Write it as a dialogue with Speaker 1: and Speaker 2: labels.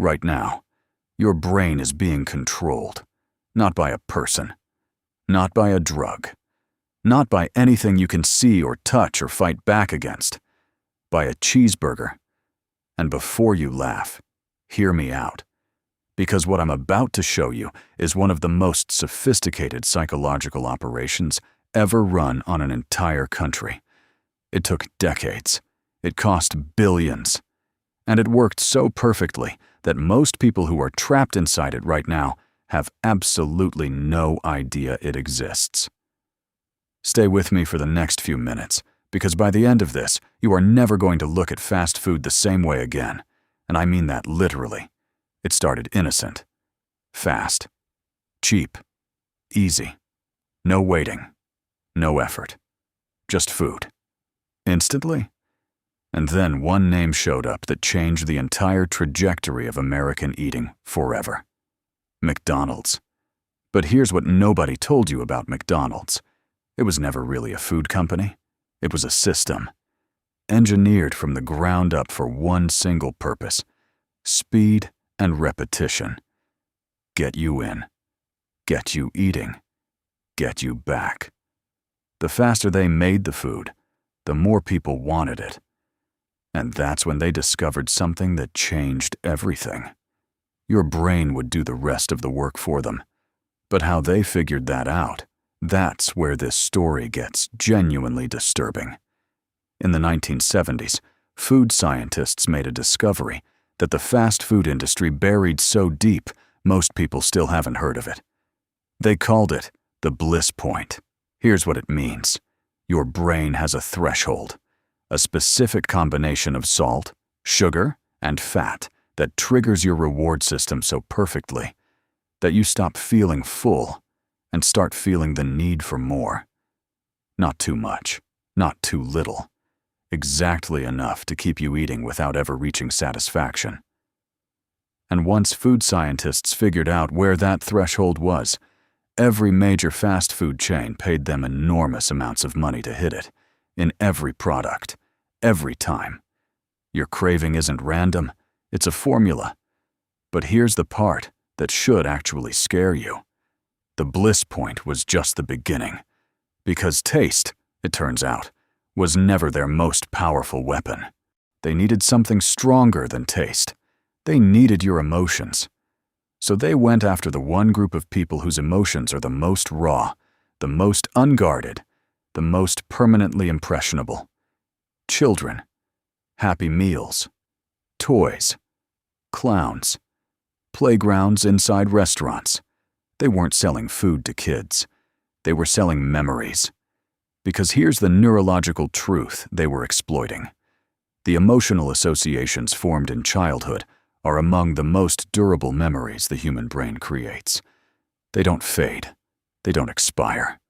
Speaker 1: Right now, your brain is being controlled, not by a person, not by a drug, not by anything you can see or touch or fight back against, by a cheeseburger. And before you laugh, hear me out, because what I'm about to show you is one of the most sophisticated psychological operations ever run on an entire country. It took decades, it cost billions, and it worked so perfectly that most people who are trapped inside it right now have absolutely no idea it exists. Stay with me for the next few minutes, because by the end of this, you are never going to look at fast food the same way again, and I mean that literally. It started innocent, fast, cheap, easy, no waiting, no effort, just food. Instantly? And then one name showed up that changed the entire trajectory of American eating forever. McDonald's. But here's what nobody told you about McDonald's. It was never really a food company. It was a system, engineered from the ground up for one single purpose: speed and repetition. Get you in, get you eating, get you back. The faster they made the food, the more people wanted it. And that's when they discovered something that changed everything. Your brain would do the rest of the work for them. But how they figured that out, that's where this story gets genuinely disturbing. In the 1970s, food scientists made a discovery that the fast food industry buried so deep, most people still haven't heard of it. They called it the bliss point. Here's what it means. Your brain has a threshold, a specific combination of salt, sugar, and fat that triggers your reward system so perfectly that you stop feeling full and start feeling the need for more. Not too much, not too little. Exactly enough to keep you eating without ever reaching satisfaction. And once food scientists figured out where that threshold was, every major fast food chain paid them enormous amounts of money to hit it, in every product, every time. Your craving isn't random, it's a formula. But here's the part that should actually scare you. The bliss point was just the beginning, because taste, it turns out, was never their most powerful weapon. They needed something stronger than taste. They needed your emotions. So they went after the one group of people whose emotions are the most raw, the most unguarded, the most permanently impressionable. Children, Happy Meals, toys, clowns, playgrounds inside restaurants. They weren't selling food to kids. They were selling memories. Because here's the neurological truth they were exploiting. The emotional associations formed in childhood are among the most durable memories the human brain creates. They don't fade. They don't expire.